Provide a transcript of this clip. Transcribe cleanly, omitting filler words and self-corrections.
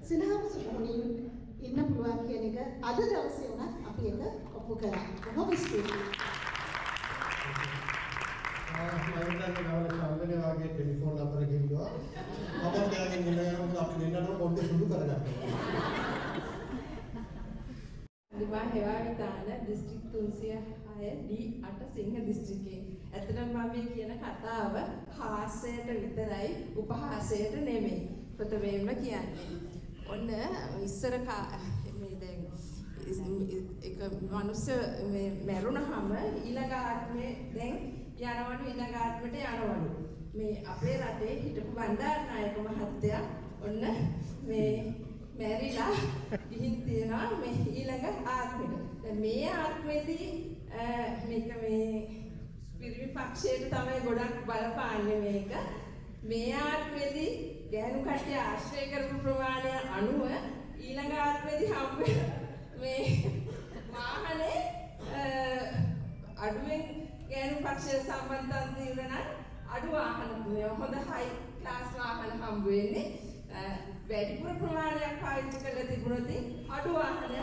සිනහවස මොනින් ඉන්න පුළුවන් කියන එක අද දවසේ උනත් අපි එක ඔප්පු කරා. බොහොම ස්තුතියි. අංගනේ වාගේ ටෙලිෆෝන් නම්බර කිව්වා. අපර ගාගෙන ඉන්නකොට අපි දෙන්නටම පොඩ්ඩක් සුදු කරගත්තා. දිවා හේවාවිතාන දිස්ත්‍රික් 306 D8 සිංහ දිස්ත්‍රික්කයේ. ඇත්තටම මම මේ කියන කතාව හාස්‍යයට විතරයි උපහාසයට නෙමෙයි. ප්‍රථමයෙන්ම කියන්නේ. ඔන්න ඉස්සර මේ දැන් එක මනුස්ස මේ මැරුණාම ඊළඟ ආත්මේ දැන් යනවලු ඊළඟ ආත්මයට යනවලු. මේ අපේ රටේ හිටපු බණ්ඩාරනායක මහත්තයා ඔන්න මේ මැරිලා ගිහින් තියෙනවා මේ ඊළඟ ආත්මෙට. දැන් මේ ආත්මෙදී මේක මේ පිරිමි පක්ෂයට තමයි ගොඩක් බලපාන්නේ මේක. මේ ආත්මෙදී ගෑනු කට්ටිය ආශ්‍රය කරපු ප්‍රමාණය අනුව ඊළඟ ආත්මෙදී හම්බ මේ වාහනේ අඩුවෙන් ගෑනු පක්ෂය සම්බන්ධතාව දිනන අඩු වාහන හොඳ හයි ක්ලාස් වාහන හම්බ වෙන්නේ. වැඩිපුර ප්‍රමාණයක් පාවිච්චි කරලා තිබුණොත් අඩු වාහනයක්